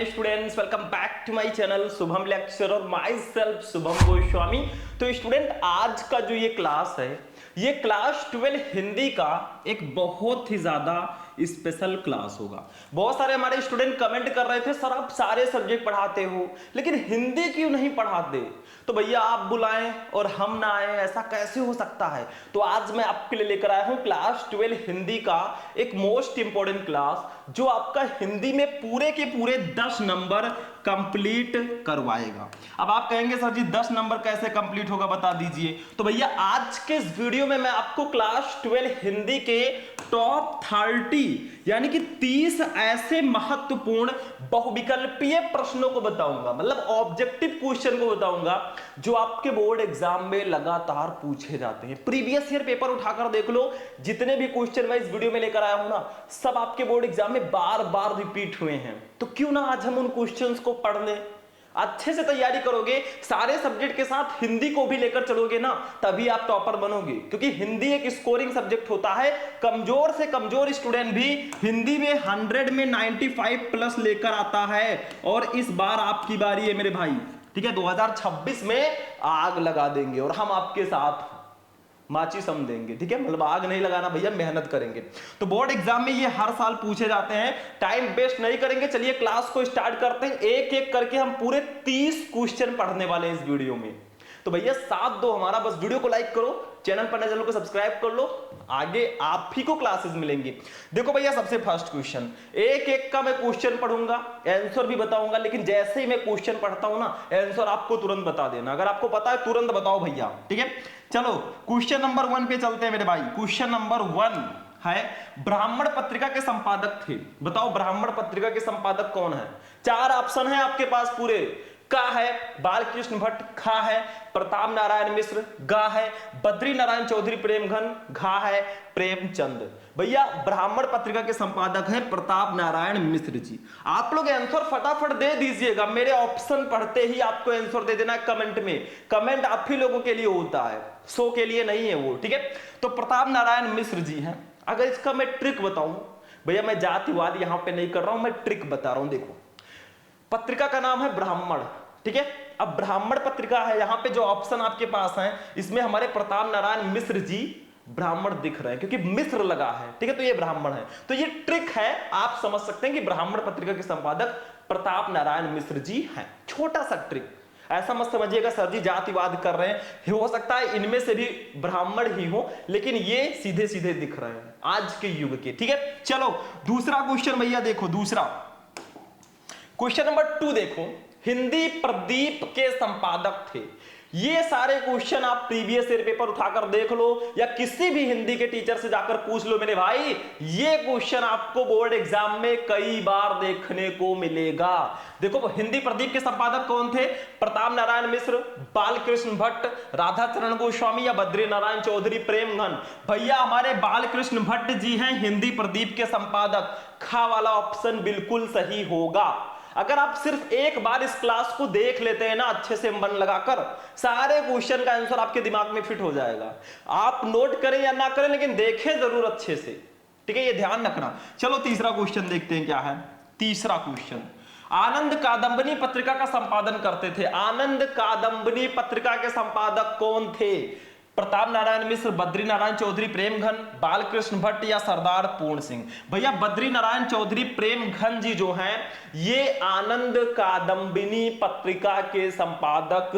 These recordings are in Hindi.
Dear students, welcome back to my channel Shubham lecture और माई सेल्फ शुभम गोस्वामी। तो स्टूडेंट, आज का जो ये क्लास है, ये क्लास 12 हिंदी का एक बहुत ही ज्यादा स्पेशल क्लास होगा। बहुत सारे हमारे स्टूडेंट कमेंट कर रहे थे, सर आप सारे सब्जेक्ट पढ़ाते हो लेकिन हिंदी क्यों नहीं पढ़ाते। तो भैया आप बुलाएं और हम ना आए, ऐसा कैसे हो सकता है। तो आज मैं आपके लिए लेकर आया हूं क्लास 12 हिंदी का एक मोस्ट इंपॉर्टेंट क्लास, जो आपका हिंदी में पूरे के पूरे 10 नंबर कंप्लीट करवाएगा। अब आप कहेंगे सर जी 10 नंबर कैसे कंप्लीट होगा, बता दीजिए। तो भैया आज के इस वीडियो में मैं आपको क्लास 12 हिंदी के टॉप 30 यानी कि 30 ऐसे महत्वपूर्ण बहुविकल्पीय प्रश्नों को बताऊंगा, मतलब ऑब्जेक्टिव क्वेश्चन को बताऊंगा जो आपके बोर्ड एग्जाम में लगातार पूछे जाते हैं। प्रीवियस ईयर पेपर उठाकर देख लो, जितने भी क्वेश्चन मैं इस वीडियो में लेकर आया हूं ना, सब आपके बोर्ड एग्जाम में बार बार रिपीट हुए हैं। तो क्यों ना आज हम उन क्वेश्चंस को पढ़ लें, अच्छे से तैयारी करोगे, सारे सब्जेक्ट के साथ हिंदी को भी लेकर चलोगे ना, तभी आप टॉपर बनोगे। क्योंकि हिंदी एक स्कोरिंग सब्जेक्ट होता है, कमजोर से कमजोर स्टूडेंट भी हिंदी में 100 में 95 प्लस लेकर आता है। और इस बार आपकी बारी है मेरे भाई, ठीक है। 2026 में आग लगा देंगे और हम आपके साथ माचिस हम देंगे, ठीक है। मतलब आग नहीं लगाना भैया, मेहनत करेंगे। तो बोर्ड एग्जाम में ये हर साल पूछे जाते हैं, टाइम वेस्ट नहीं करेंगे। चलिए क्लास को स्टार्ट करते हैं। एक एक करके हम पूरे 30 क्वेश्चन पढ़ने वाले हैं इस वीडियो में। तो भैया साथ दो हमारा, बस वीडियो को लाइक करो, चैनल पर नए चैनल को सब्सक्राइब कर लो, आगे आप ही को क्लासेस मिलेंगी। देखो भैया सबसे फर्स्ट क्वेश्चन, एक एक का मैं क्वेश्चन पढ़ूंगा, आंसर भी बताऊंगा, लेकिन जैसे ही मैं क्वेश्चन पढ़ता हूं ना, आंसर आपको तुरंत बता देना। अगर आपको पता है तुरंत बताओ भैया, ठीक है। चलो क्वेश्चन नंबर 1 पे चलते हैं मेरे भाई। क्वेश्चन नंबर 1 है, ब्राह्मण पत्रिका के संपादक थे। बताओ ब्राह्मण पत्रिका के संपादक कौन है। 4 ऑप्शन है आपके पास पूरे। का है बालकृष्ण भट्ट, खा है प्रताप नारायण मिश्र, गा है बद्री नारायण चौधरी प्रेमघन, घा है प्रेमचंद। भैया ब्राह्मण पत्रिका के संपादक है प्रताप नारायण मिश्र जी। आप लोग आंसर फटाफट दे दीजिएगा, मेरे ऑप्शन पढ़ते ही आपको आंसर दे देना कमेंट में। कमेंट आप ही लोगों के लिए होता है, शो के लिए नहीं है वो, ठीक है। तो प्रताप नारायण मिश्र जी हैं। अगर इसका मैं ट्रिक बताऊं भैया, मैं जातिवाद यहां पे नहीं कर रहा हूं, मैं ट्रिक बता रहा हूं। देखो पत्रिका का नाम है ब्राह्मण, ठीक है। अब ब्राह्मण पत्रिका है, यहां पे जो ऑप्शन आपके पास है इसमें हमारे प्रताप नारायण मिश्र जी ब्राह्मण दिख रहे हैं क्योंकि मिश्र लगा है, ठीक है। तो ये ब्राह्मण है, तो ये ट्रिक है, आप समझ सकते हैं कि ब्राह्मण पत्रिका के संपादक प्रताप नारायण मिश्र जी हैं। छोटा सा ट्रिक, ऐसा मत समझिएगा सर जी जातिवाद कर रहे हैं, हो सकता है इनमें से भी ब्राह्मण ही हो, लेकिन ये सीधे सीधे दिख रहे हैं आज के युग के, ठीक है। चलो दूसरा क्वेश्चन भैया देखो, दूसरा क्वेश्चन नंबर 2 देखो, हिंदी प्रदीप के संपादक थे। ये सारे क्वेश्चन आप प्रीवियस ईयर पेपर उठाकर देख लो या किसी भी हिंदी के टीचर से जाकर पूछ लो मेरे भाई, ये क्वेश्चन आपको बोर्ड एग्जाम में कई बार देखने को मिलेगा। देखो हिंदी प्रदीप के संपादक कौन थे, प्रताप नारायण मिश्र, बालकृष्ण भट्ट, राधाचरण गोस्वामी या बद्री नारायण चौधरी प्रेमघन। भैया हमारे बालकृष्ण भट्ट जी हैं हिंदी प्रदीप के संपादक। खा वाला ऑप्शन बिल्कुल सही होगा। अगर आप सिर्फ एक बार इस क्लास को देख लेते हैं ना अच्छे से मन लगाकर, सारे क्वेश्चन का आंसर आपके दिमाग में फिट हो जाएगा। आप नोट करें या ना करें लेकिन देखें जरूर अच्छे से, ठीक है, ये ध्यान रखना। चलो तीसरा क्वेश्चन देखते हैं क्या है। तीसरा क्वेश्चन, आनंद कादंबनी पत्रिका का संपादन करते थे। आनंद कादंबनी पत्रिका के संपादक कौन थे, प्रताप नारायण मिश्र, बद्री नारायण चौधरी प्रेमघन, बालकृष्ण भट्ट या सरदार पूर्ण सिंह। भैया बद्री नारायण चौधरी प्रेमघन जी जो हैं ये आनंद कादंबिनी पत्रिका के संपादक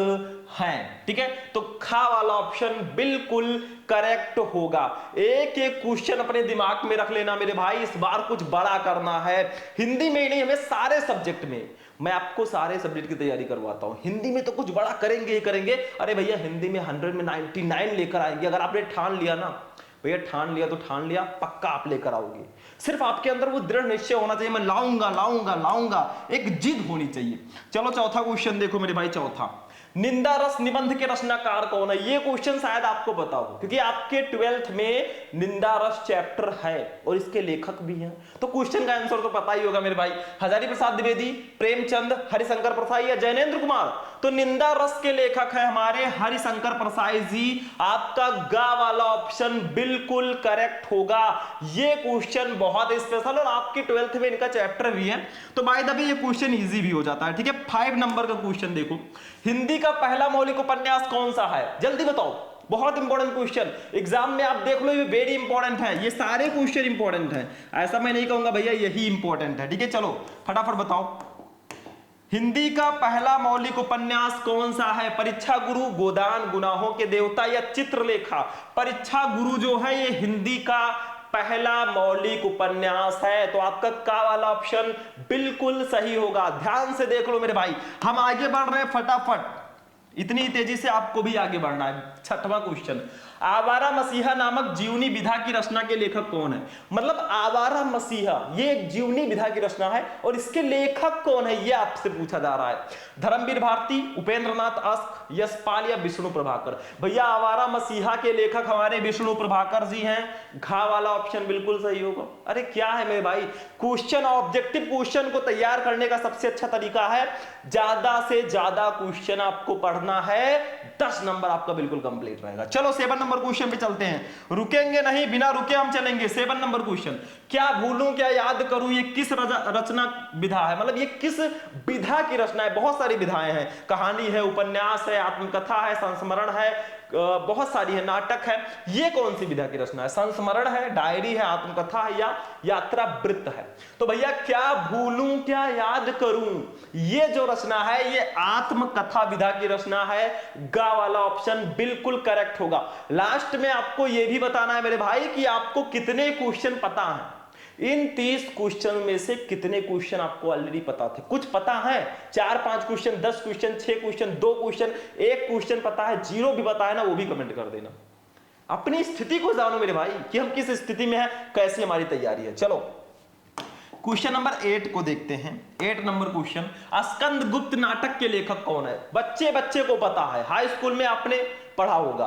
हैं, ठीक है। तो खा वाला ऑप्शन बिल्कुल करेक्ट होगा। एक एक क्वेश्चन अपने दिमाग में रख लेना मेरे भाई, इस बार कुछ बड़ा करना है। हिंदी में ही नहीं, हमें सारे सब्जेक्ट में, मैं आपको सारे सब्जेक्ट की तैयारी करवाता हूं। हिंदी में तो कुछ बड़ा करेंगे ही करेंगे। अरे भैया हिंदी में 100 में 99 लेकर आएंगे। अगर आपने ठान लिया ना भैया, ठान लिया तो ठान लिया, पक्का आप लेकर आओगे। सिर्फ आपके अंदर वो दृढ़ निश्चय होना चाहिए, मैं लाऊंगा लाऊंगा लाऊंगा, एक जिद होनी चाहिए। चलो चौथा क्वेश्चन देखो मेरे भाई। चौथा, निंदा रस निबंध के रचनाकार कौन है? ये क्वेश्चन शायद आपको पता हो, क्योंकि आपके 12th में निंदा रस चैप्टर है और इसके लेखक भी हैं, तो क्वेश्चन का आंसर तो पता ही होगा मेरे भाई। हजारी प्रसाद द्विवेदी, प्रेमचंद, हरिशंकर प्रसाद या जैनेन्द्र कुमार? तो निंदा रस के लेखक है हमारे हरिशंकर प्रसाद जी। आपका गा वाला ऑप्शन बिल्कुल करेक्ट होगा। ये क्वेश्चन बहुत स्पेशल और आपके 12th में इनका चैप्टर भी है, तो बाय द वे ये क्वेश्चन इजी भी हो जाता है, ठीक है। 5 नंबर का क्वेश्चन देखो, हिंदी का पहला मौलिक उपन्यास कौन सा है? जल्दी बताओ, बहुत इंपॉर्टेंट क्वेश्चन, एग्जाम में आप देख लो, ये वेरी इंपॉर्टेंट है, ये सारे क्वेश्चन इंपॉर्टेंट है, ऐसा मैं नहीं कहूंगा भैया यही इंपॉर्टेंट है, ठीक है। चलो फटाफट बताओ, हिंदी का पहला मौलिक उपन्यास कौन सा है? परीक्षा गुरु, गोदान, गुनाहों के देवता या चित्रलेखा? परीक्षा गुरु जो है ये हिंदी का पहला मौलिक उपन्यास है, तो आपका का वाला ऑप्शन बिल्कुल सही होगा। ध्यान से देख लो मेरे भाई, हम आगे बढ़ रहे हैं फटाफट, इतनी तेजी से आपको भी आगे बढ़ना है। 6वां क्वेश्चन, आवारा मसीहा नामक जीवनी विधा की रचना के लेखक कौन है? मतलब आवारा मसीहा ये एक जीवनी विधा की रचना है और इसके लेखक कौन है, ये आपसे पूछा जा रहा है। धर्मवीर भारती, उपेंद्रनाथ अस्क, यशपाल या विष्णु प्रभाकर? भैया आवारा मसीहा के लेखक हमारे विष्णु प्रभाकर जी हैं, घा वाला ऑप्शन बिल्कुल सही होगा। अरे क्या है मेरे भाई, क्वेश्चन ऑब्जेक्टिव क्वेश्चन को तैयार करने का सबसे अच्छा तरीका है ज्यादा से ज्यादा क्वेश्चन आपको पढ़ना है, 10 नंबर आपका बिल्कुल कंप्लीट रहेगा। चलो 7 नंबर क्वेश्चन पे चलते हैं, रुकेंगे नहीं, बिना रुके हम चलेंगे। 7 नंबर क्वेश्चन, क्या भूलूं क्या याद करूं, ये किस रचना विधा है? मतलब ये किस विधा की रचना है? बहुत सारी विधाएं हैं, कहानी है, उपन्यास है, आत्मकथा है, संस्मरण है, बहुत सारी है, नाटक है, ये कौन सी विधा की रचना है? संस्मरण है, डायरी है, आत्मकथा है या यात्रा वृत्त है? तो भैया क्या भूलूं क्या याद करूं, ये जो रचना है ये आत्मकथा विधा की रचना है, गा वाला ऑप्शन बिल्कुल करेक्ट होगा। लास्ट में आपको यह भी बताना है मेरे भाई कि आपको कितने क्वेश्चन पता है, इन 30 क्वेश्चन में से कितने क्वेश्चन आपको ऑलरेडी पता थे? कुछ पता है, 4-5 question, 10 question, 6 question, 2 question, 1 question पता है, 0 भी पता है ना, वो भी कमेंट कर देना। अपनी स्थिति को जानो मेरे भाई कि हम किस स्थिति में हैं, कैसी हमारी तैयारी है। चलो क्वेश्चन नंबर 8 को देखते हैं। 8 नंबर क्वेश्चन, स्कंद गुप्त नाटक के लेखक कौन है? बच्चे बच्चे को पता है, हाई स्कूल में आपने पढ़ा होगा।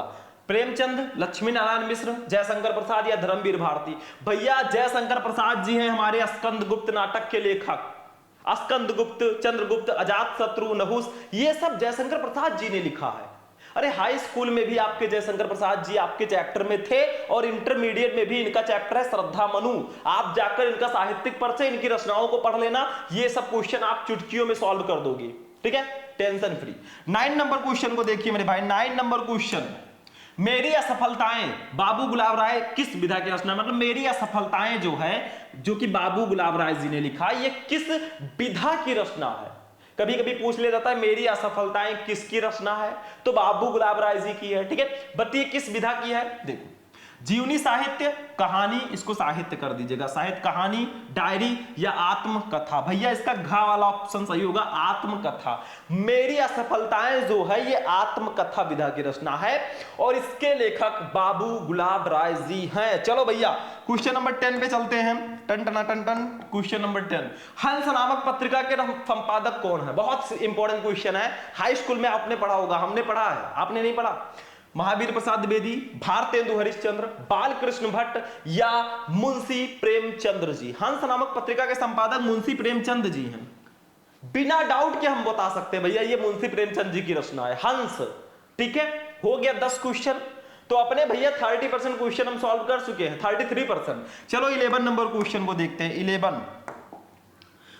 प्रेमचंद, लक्ष्मी नारायण मिश्र, जयशंकर प्रसाद या धर्मवीर भारती? भैया जयशंकर प्रसाद जी हैं हमारे स्कंद गुप्त नाटक के लेखक। स्कंद गुप्त, चंद्रगुप्त, अजात शत्रु, नहुस, ये सब जयशंकर प्रसाद जी ने लिखा है। अरे हाई स्कूल में भी आपके जयशंकर प्रसाद जी आपके चैप्टर में थे और इंटरमीडिएट में भी इनका चैप्टर है श्रद्धा मनु। आप जाकर इनका साहित्यिक परिचय, इनकी रचनाओं को पढ़ लेना, ये सब क्वेश्चन आप चुटकियों में सॉल्व कर दोगे, ठीक है, टेंशन फ्री। 9 नंबर क्वेश्चन को देखिए मेरे भाई। 9 नंबर क्वेश्चन, मेरी असफलताएं बाबू गुलाब राय किस विधा की रचना? मतलब मेरी असफलताएं जो है, जो कि बाबू गुलाब राय जी ने लिखा, ये किस विधा की रचना है? कभी कभी पूछ ले जाता है मेरी असफलताएं किसकी रचना है, तो बाबू गुलाब राय जी की है, ठीक है। बताइए किस विधा की है? देखो, जीवनी साहित्य, कहानी, इसको साहित्य कर दीजिएगा, साहित्य, कहानी, डायरी या आत्मकथा? भैया इसका घा वाला ऑप्शन सही होगा, आत्मकथा। मेरी असफलताएं जो है ये आत्मकथा विधा की रचना है और इसके लेखक बाबू गुलाब राय जी हैं। चलो भैया क्वेश्चन नंबर 10 पे चलते हैं। टन टना टन टन, क्वेश्चन नंबर 10, हंस नामक पत्रिका के संपादक कौन है? बहुत इंपॉर्टेंट क्वेश्चन है, हाई स्कूल में आपने पढ़ा होगा, हमने पढ़ा है, आपने नहीं पढ़ा। महावीर प्रसाद द्विवेदी, भारतेंदु हरिश्चंद्र, बालकृष्ण भट्ट या मुंशी प्रेमचंद्र जी? हंस नामक पत्रिका के संपादक मुंशी प्रेमचंद जी हैं, बिना डाउट के हम बता सकते हैं भैया ये मुंशी प्रेमचंद जी की रचना है, हंस, ठीक है। हो गया 10 क्वेश्चन, तो अपने भैया 30% क्वेश्चन हम सॉल्व कर चुके हैं, 33%। चलो 11 नंबर क्वेश्चन को देखते हैं। 11,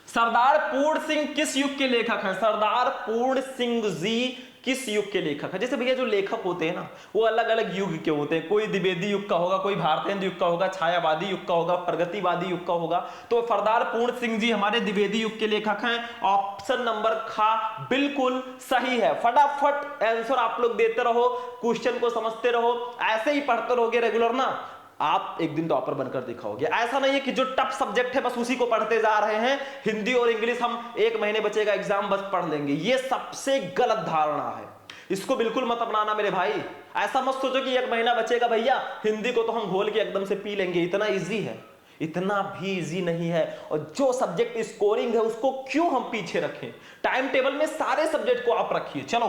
सरदार पूर्ण सिंह किस युग के लेखक हैं? सरदार पूर्ण सिंह जी किस युग के लेखक है? जैसे भैया जो लेखक होते हैं ना वो अलग अलग युग के होते हैं, कोई द्विवेदी युग का होगा, कोई भारतेंदु युग का होगा, छायावादी युग का होगा, प्रगतिवादी युग का होगा। तो सरदार पूर्ण सिंह जी हमारे द्विवेदी युग के लेखक हैं। ऑप्शन नंबर खा बिल्कुल सही है। फटाफट आंसर आप लोग देते रहो, क्वेश्चन को समझते रहो, ऐसे ही पढ़ते रहोगे रेगुलर ना, आप एक दिन टॉपर बनकर दिखाओगे। ऐसा नहीं है कि जो टफ सब्जेक्ट है बस उसी को पढ़ते जा रहे हैं, हिंदी और इंग्लिश हम 1 महीने बचेगा एग्जाम बस पढ़ लेंगे, ये सबसे गलत धारणा है, इसको बिल्कुल मत अपनाना मेरे भाई। ऐसा मत सोचो कि 1 महीना बचेगा भैया हिंदी को तो हम घोल के एकदम से पी लेंगे, इतना इजी है। इतना भी इजी नहीं है, और जो सब्जेक्ट स्कोरिंग है उसको क्यों हम पीछे रखें, टाइम टेबल में सारे सब्जेक्ट को आप रखिए। चलो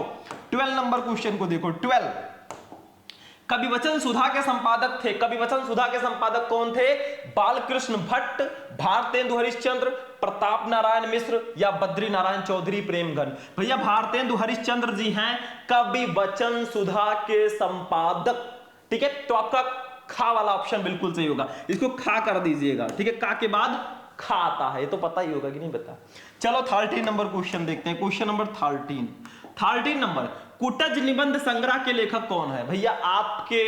12 नंबर क्वेश्चन को देखो। 12, कविवचन सुधा के संपादक थे। कविवचन सुधा के संपादक कौन थे? बालकृष्ण भट्ट, भारतेंदु हरिश्चंद्र, प्रताप नारायण मिश्र या बद्री नारायण चौधरी प्रेमगन। भैया भारतेंदु हरिश्चंद्र जी हैं कविवचन सुधा के संपादक। ठीक है, तो आपका खा वाला ऑप्शन बिल्कुल सही होगा, इसको खा कर दीजिएगा। ठीक है, का के बाद खा आता है, ये तो पता ही होगा कि नहीं पता। चलो 13 नंबर क्वेश्चन देखते हैं। क्वेश्चन नंबर 13 नंबर, कुटज निबंध संग्रह के लेखक कौन है? भैया आपके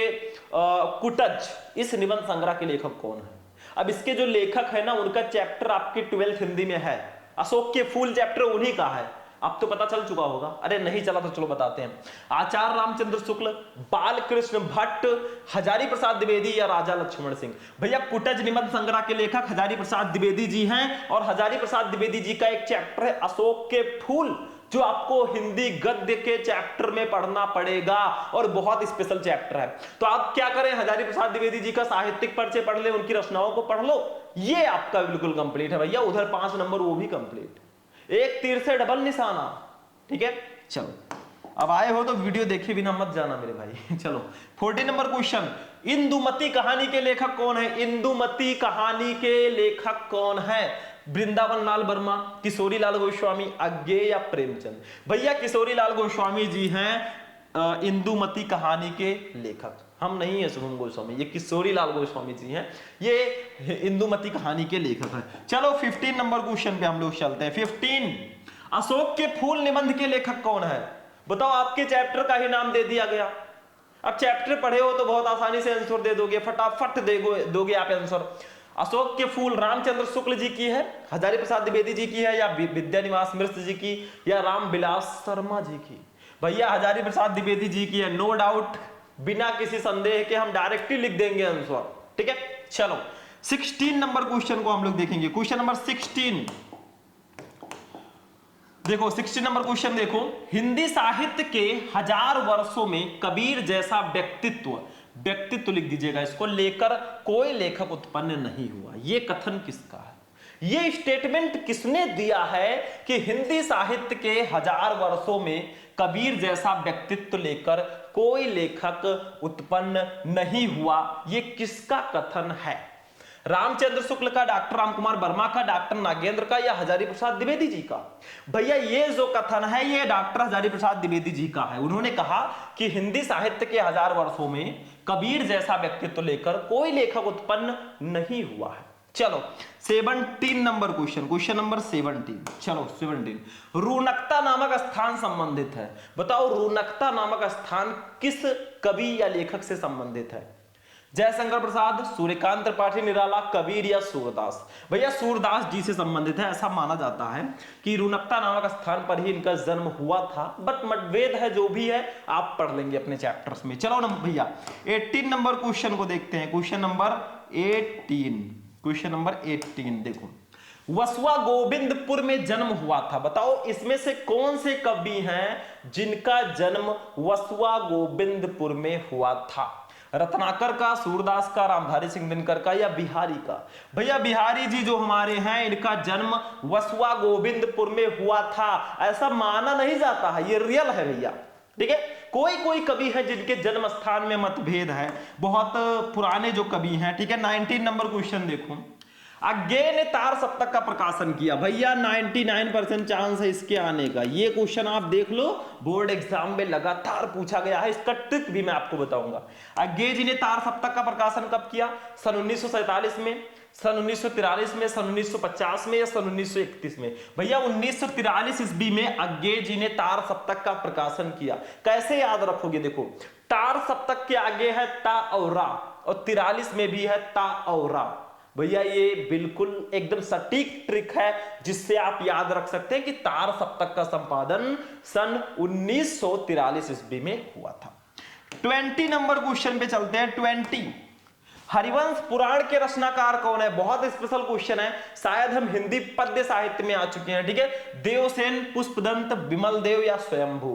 कुटज इस निबंध संग्रह के लेखक कौन है? अब इसके जो लेखक है ना, उनका चैप्टर आपके 12th हिंदी में है, अशोक के फूल चैप्टर उन्हीं का है। अब तो पता चल चुका होगा, अरे नहीं चला तो चलो बताते हैं। आचार्य रामचंद्र शुक्ल, बालकृष्ण भट्ट, हजारी प्रसाद द्विवेदी या राजा लक्ष्मण सिंह। भैया कुटज निबंध संग्रह के लेखक हजारी प्रसाद द्विवेदी जी हैं, और हजारी प्रसाद द्विवेदी जी का एक चैप्टर है अशोक के फूल, जो आपको हिंदी गद्य के चैप्टर में पढ़ना पड़ेगा, और बहुत स्पेशल चैप्टर है। तो आप क्या करें, हजारी प्रसाद द्विवेदी जी का साहित्यिक परिचय पढ़ ले, उनकी रचनाओं को पढ़ लो, ये आपका बिल्कुल कंप्लीट है भैया। उधर 5 नंबर वो भी कंप्लीट, एक तीर से डबल निशाना। ठीक है, चलो अब आए हो तो वीडियो देखे बिना मत जाना मेरे भाई। चलो 14 नंबर क्वेश्चन, इंदुमती कहानी के लेखक कौन है? इंदुमती कहानी के लेखक कौन है? वृंदावन लाल वर्मा, किशोरी लाल गोस्वामी, अज्ञेय या प्रेमचंद? भैया किशोरी लाल गोस्वामी जी हैं इंदुमती कहानी के लेखक, हम नहीं है शुभम गोस्वामी, ये किशोरी लाल गोस्वामी जी हैं, ये इंदुमती कहानी के लेखक हैं। चलो 15 नंबर क्वेश्चन पे हम लोग चलते हैं। 15, अशोक के फूल निबंध के लेखक कौन है? बताओ, आपके चैप्टर का ही नाम दे दिया गया। अब चैप्टर पढ़े हो तो बहुत आसानी से आंसर दे दोगे, फटाफट दोगे आप आंसर। अशोक के फूल रामचंद्र शुक्ल जी की है, हजारी प्रसाद द्विवेदी जी की है, या विद्यानिवास मिश्र जी की, या रामविलास शर्मा जी की? भैया हजारी प्रसाद द्विवेदी जी की है, नो डाउट, बिना किसी संदेह के हम डायरेक्टली लिख देंगे आंसर। ठीक है, चलो 16 नंबर क्वेश्चन को हम लोग देखेंगे। क्वेश्चन नंबर 16 देखो, 16 नंबर क्वेश्चन देखो, हिंदी साहित्य के 1000 वर्षों में कबीर जैसा व्यक्तित्व लिख दीजिएगा, इसको लेकर कोई लेखक उत्पन्न नहीं हुआ। ये कथन किसका है? ये स्टेटमेंट किसने दिया है कि हिंदी साहित्य के 1000 वर्षों में कबीर जैसा व्यक्तित्व लेकर कोई लेखक उत्पन्न नहीं हुआ? ये किसका कथन है? रामचंद्र शुक्ल का, डॉक्टर रामकुमार वर्मा का, डॉक्टर नागेंद्र का, या हजारी प्रसाद द्विवेदी जी का? भैया ये जो कथन है ये डॉक्टर हजारी प्रसाद द्विवेदी जी का है। उन्होंने कहा कि हिंदी साहित्य के 1000 वर्षों में कबीर जैसा व्यक्तित्व लेकर कोई लेखक उत्पन्न नहीं हुआ है। चलो 17 नंबर क्वेश्चन, क्वेश्चन नंबर 17। चलो 17, रूनकता नामक स्थान संबंधित है। बताओ रूनकता नामक स्थान किस कवि या लेखक से संबंधित है? जयशंकर प्रसाद, सूर्यकांत त्रिपाठी निराला, कबीर या सूरदास? भैया सूरदास जी से संबंधित है। ऐसा माना जाता है कि रूनकता नामक स्थान पर ही इनका जन्म हुआ था, बट मतभेद है, जो भी है आप पढ़ लेंगे अपने चैप्टर्स में। चलो ना भैया 18 नंबर क्वेश्चन को देखते हैं। क्वेश्चन नंबर 18 देखो, वसुआ गोविंदपुर में जन्म हुआ था। बताओ इसमें से कौन से कवि हैं जिनका जन्म वसुआ गोविंदपुर में हुआ था? रत्नाकर का, सूरदास का, रामधारी सिंह दिनकर का, या बिहारी का? भैया बिहारी जी जो हमारे हैं, इनका जन्म वसुआ गोविंदपुर में हुआ था। ऐसा माना नहीं जाता है, ये रियल है भैया। ठीक है, कोई कोई कवि है जिनके जन्म स्थान में मतभेद है, बहुत पुराने जो कवि हैं। ठीक है, 19 नंबर क्वेश्चन देखो, अज्ञेय ने तार सप्तक का प्रकाशन किया। भैया 99% चांस है इसके आने का। ये क्वेश्चन आप देख लो, बोर्ड एग्जाम में लगातार पूछा गया है, इसका ट्रिक भी मैं आपको बताऊंगा। अज्ञेय जी ने तार सप्तक का प्रकाशन कब किया? सन 1947 में, सन 1943 में, सन 1950 में, या सन 1931 में? भैया 1943 ईस्वी में अज्ञेय जी ने तार सप्तक का प्रकाशन किया। कैसे याद रखोगे? देखो, तार सप्तक के आगे है ता और रा, और 43 में भी है ता और रा। भैया ये बिल्कुल एकदम सटीक ट्रिक है जिससे आप याद रख सकते हैं कि तार सप्तक का संपादन सन 1943 ईस्वी में हुआ था। 20 नंबर क्वेश्चन पे चलते हैं। 20, हरिवंश पुराण के रचनाकार कौन है? बहुत स्पेशल क्वेश्चन है, शायद हम हिंदी पद्य साहित्य में आ चुके हैं, ठीक है। देवसेन, पुष्पदंत, विमल देव या स्वयंभू?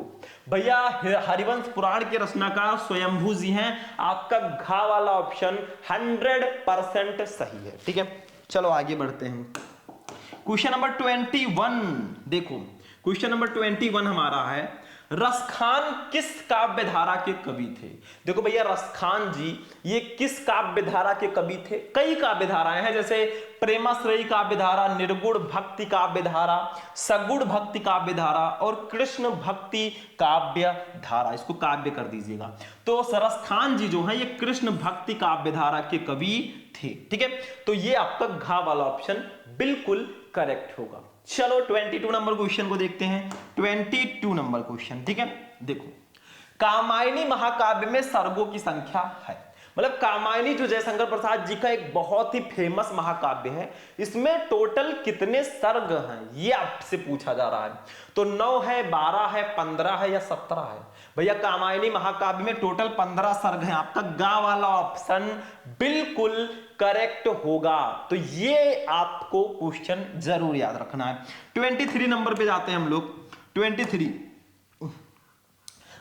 भैया हरिवंश पुराण के रचनाकार स्वयंभू जी हैं। आपका घा वाला ऑप्शन 100% सही है, ठीक है। चलो आगे बढ़ते हैं। क्वेश्चन नंबर 21 देखो, क्वेश्चन नंबर 21 हमारा है, रसखान किस काव्य धारा के कवि थे? देखो भैया रसखान जी ये किस काव्य धारा के कवि थे? कई काव्य धाराएं हैं, जैसे प्रेमाश्रयी काव्य धारा, निर्गुण भक्ति काव्य धारा, सगुण भक्ति काव्य धारा और कृष्ण भक्ति काव्य धारा। इसको काव्य कर दीजिएगा। तो रसखान जी जो है ये कृष्ण भक्ति काव्य धारा के कवि थे, ठीक है। तो ये आपका घा वाला ऑप्शन बिल्कुल करेक्ट होगा। चलो 22 नंबर क्वेश्चन को देखते हैं। 22 नंबर क्वेश्चन, ठीक है। देखो, कामायनी महाकाव्य में सर्गों की संख्या है, मतलब कामायनी जो जयशंकर प्रसाद जी का एक बहुत ही फेमस महाकाव्य है, इसमें टोटल कितने सर्ग हैं ये आपसे पूछा जा रहा है। तो 9 है, 12 है, 15 है या 17 है? भैया कामायनी महाकाव्य में टोटल 15 सर्ग हैं। आपका गा वाला ऑप्शन बिल्कुल करेक्ट होगा। तो ये आपको क्वेश्चन जरूर याद रखना है। 23 नंबर पे जाते हैं हम लोग। 23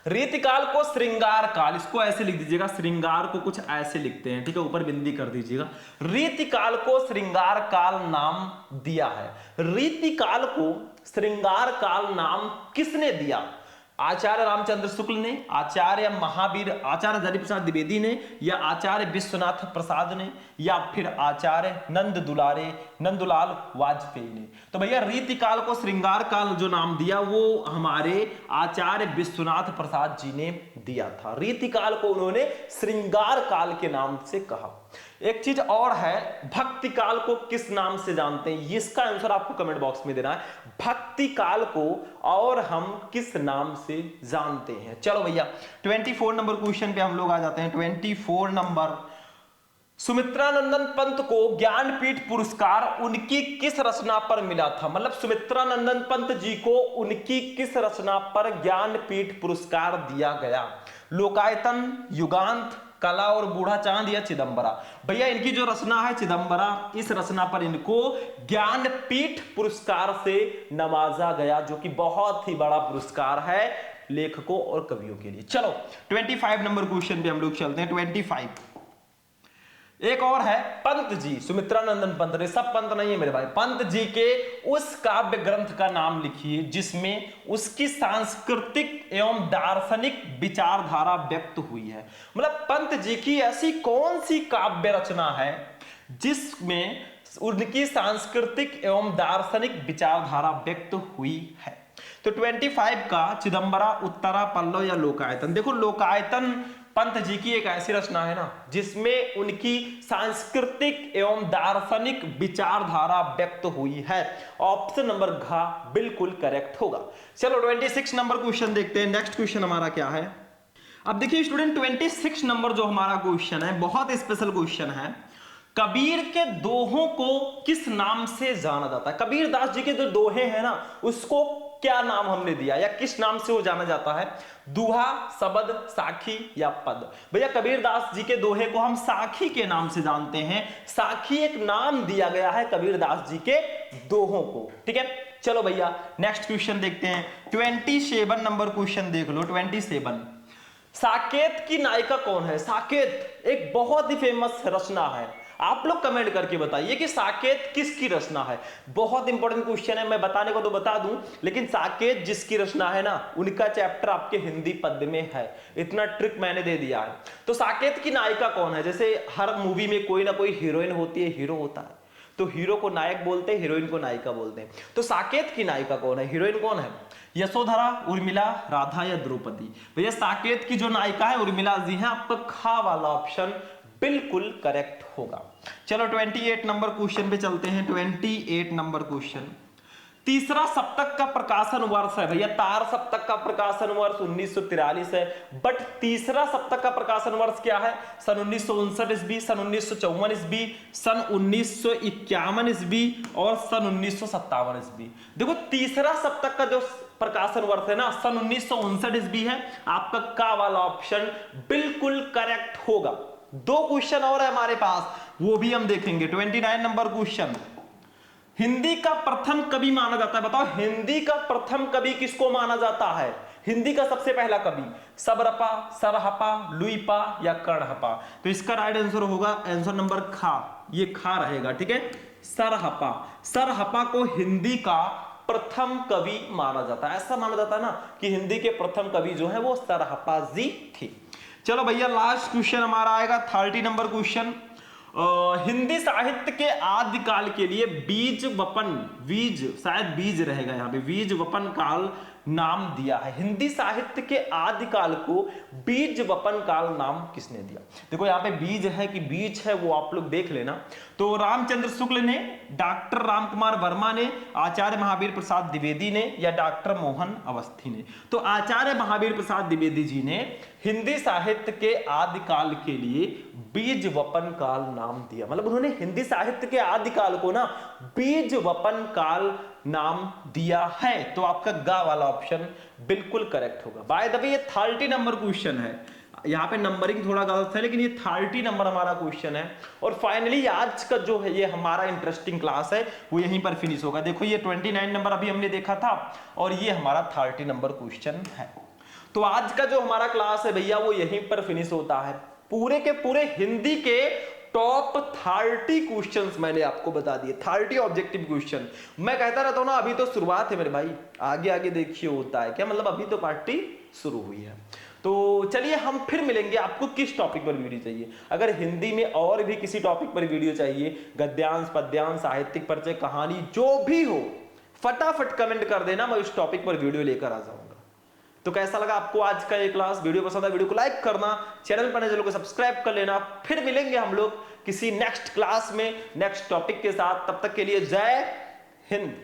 रीतिकाल को श्रृंगार काल, इसको ऐसे लिख दीजिएगा, श्रृंगार को कुछ ऐसे लिखते हैं, ठीक है, ऊपर बिंदी कर दीजिएगा। रीतिकाल को श्रृंगार काल नाम दिया है। रीतिकाल को श्रृंगार काल नाम किसने दिया? आचार्य रामचंद्र शुक्ल ने, आचार्य महावीर, आचार्य हरिप्रसाद द्विवेदी ने, या आचार्य विश्वनाथ प्रसाद ने, या फिर आचार्य नंदुलाल वाजपेयी ने? तो भैया रीतिकाल को श्रृंगार काल जो नाम दिया वो हमारे आचार्य विश्वनाथ प्रसाद जी ने दिया था। रीतिकाल को उन्होंने श्रृंगार काल के नाम से कहा। एक चीज और है, भक्ति काल को किस नाम से जानते हैं? इसका आंसर आपको कमेंट बॉक्स में देना है। भक्ति काल को और हम किस नाम से जानते हैं? चलो भैया 24 नंबर क्वेश्चन पे हम लोग आ जाते हैं। 24 नंबर, सुमित्रा नंदन पंत को ज्ञानपीठ पुरस्कार उनकी किस रचना पर मिला था? मतलब सुमित्रा नंदन पंत जी को उनकी किस रचना पर ज्ञानपीठ पुरस्कार दिया गया? लोकायतन, युगांत, कला और बूढ़ा चांद या चिदंबरा? भैया इनकी जो रचना है चिदंबरा, इस रचना पर इनको ज्ञानपीठ पुरस्कार से नवाजा गया, जो कि बहुत ही बड़ा पुरस्कार है लेखकों और कवियों के लिए। चलो 25 नंबर क्वेश्चन पे हम लोग चलते हैं। 25 एक और है, पंत जी, सुमित्रा नंदन पंत, ऋषभ पंत नहीं है मेरे भाई, पंत जी के उस काव्य ग्रंथ का नाम लिखिए जिसमें उसकी सांस्कृतिक एवं दार्शनिक विचारधारा व्यक्त हुई है। मतलब पंत जी की ऐसी कौन सी काव्य रचना है जिसमें उनकी सांस्कृतिक एवं दार्शनिक विचारधारा व्यक्त हुई है? तो 25 का चिदंबरा, उत्तरा, पल्लव या लोकायतन? देखो लोकायतन पंत जी की एक ऐसी रचना है ना जिसमें उनकी सांस्कृतिक एवं दार्शनिक विचारधारा व्यक्त हुई है। ऑप्शन नंबर घ बिल्कुल करेक्ट होगा। चलो 26 नंबर क्वेश्चन देखते हैं। नेक्स्ट क्वेश्चन हमारा क्या है? अब देखिए स्टूडेंट 26 नंबर जो हमारा क्वेश्चन है बहुत स्पेशल क्वेश्चन है। कबीर के दोहों को किस नाम से जाना जाता है? कबीर दास जी के जो दोहे हैं ना उसको क्या नाम हमने दिया या किस नाम से वो जाना जाता है? दुहा, शबद, साखी या पद? भैया कबीर दास जी के दोहे को हम साखी के नाम से जानते हैं। साखी एक नाम दिया गया है कबीर दास जी के दोहों को, ठीक है। चलो भैया नेक्स्ट क्वेश्चन देखते हैं। 27 नंबर क्वेश्चन देख लो। 27 साकेत की नायिका कौन है? साकेत एक बहुत ही फेमस रचना है। आप लोग कमेंट करके बताइए कि साकेत किसकी रचना है। बहुत इंपॉर्टेंट क्वेश्चन है, मैं बताने को तो बता दूं, लेकिन साकेत जिसकी रचना है ना उनका चैप्टर आपके हिंदी पद्य में है। इतना ट्रिक मैंने दे दिया है। तो साकेत की नायिका कौन है? जैसे हर मूवी में कोई ना कोई हीरोइन होती है, हीरो होता है, तो हीरो को नायक बोलते हैं, हीरोइन को नायिका बोलते हैं। तो साकेत की नायिका कौन है? हीरोइन कौन है? यशोधरा, उर्मिला, राधा या द्रौपदी? भैया साकेत की जो नायिका है उर्मिला जी है। आपका खा वाला ऑप्शन बिल्कुल करेक्ट होगा। चलो 28 नंबर क्वेश्चन पे चलते हैं। 28 नंबर क्वेश्चन, तीसरा सप्तक का प्रकाशन वर्ष है। भैया तार सप्तक का प्रकाशन वर्ष 1943 है, बट तीसरा सप्तक का प्रकाशन वर्ष क्या है? सन 1959 ईस्वी, सन 1954 ईस्वी, सन 1951 ईस्वी और सन 1957 ईस्वी। देखो तीसरा सप्तक का जो प्रकाशन वर्ष है ना सन 1959 ईस्वी है। आपका का वाला ऑप्शन बिल्कुल करेक्ट होगा, दो क्वेश्चन और है हमारे पास, वो भी हम देखेंगे। 29 नंबर क्वेश्चन, हिंदी का प्रथम कवि माना जाता है, बताओ हिंदी का प्रथम कवि किसको माना जाता है? हिंदी का सबसे पहला कवि सबरपा, सरहपा, लुईपा या कर्णहपा? तो इसका राइट आंसर होगा आंसर नंबर खा, ये खा रहेगा, ठीक है, सरहपा। सरहपा को हिंदी का प्रथम कवि माना जाता है, ऐसा माना जाता है ना कि हिंदी के प्रथम कवि जो है वो सरहपा जी थे। चलो भैया लास्ट क्वेश्चन हमारा आएगा 30 नंबर क्वेश्चन, हिंदी साहित्य के आदिकाल के लिए बीज वपन, बीज शायद बीज रहेगा यहाँ पे, बीज वपन काल नाम दिया है। हिंदी साहित्य के आदिकाल को बीज वपन काल नाम किसने दिया? देखो यहाँ पे बीज है कि बीज है वो आप लोग देख लेना। तो रामचंद्र शुक्ल ने, डॉक्टर रामकुमार वर्मा ने, आचार्य महावीर प्रसाद द्विवेदी ने या डॉक्टर मोहन अवस्थी ने? तो आचार्य महावीर प्रसाद द्विवेदी जी ने हिंदी साहित्य के आदिकाल के लिए बीज वपन काल नाम दिया, मतलब उन्होंने हिंदी साहित्य के आदिकाल को ना बीज वपन काल नाम दिया है। तो आपका गा वाला ऑप्शन बिल्कुल करेक्ट होगा। बाय द वे ये 30 नंबर क्वेश्चन है, यहाँ पे नंबरिंग थोड़ा गलत है लेकिन ये 30 नंबर हमारा क्वेश्चन है। और फाइनली आज का जो है ये हमारा इंटरेस्टिंग क्लास है वो यहीं पर फिनिश होगा। देखो ये 29 नंबर अभी हमने देखा था और ये हमारा 30 नंबर क्वेश्चन है। तो आज का जो हमारा क्लास है भैया वो यहीं पर फिनिश होता है। पूरे के पूरे हिंदी के टॉप 30 क्वेश्चंस मैंने आपको बता दिए, 30 ऑब्जेक्टिव क्वेश्चन। मैं कहता रहता हूं ना अभी तो शुरुआत है मेरे भाई, आगे आगे देखिए होता है क्या, मतलब अभी तो पार्टी शुरू हुई है। तो चलिए हम फिर मिलेंगे। आपको किस टॉपिक पर वीडियो चाहिए? अगर हिंदी में और भी किसी टॉपिक पर वीडियो चाहिए, गद्यांश, पद्यांश, साहित्यिक परिचय, कहानी, जो भी हो, फटाफट कमेंट कर देना, मैं उस टॉपिक पर वीडियो लेकर आ जाऊंगा। तो कैसा लगा आपको आज का ये क्लास? वीडियो पसंद है वीडियो को लाइक करना, चैनल पर नए चैनल को सब्सक्राइब कर लेना। फिर मिलेंगे हम लोग किसी नेक्स्ट क्लास में नेक्स्ट टॉपिक के साथ। तब तक के लिए जय हिंद।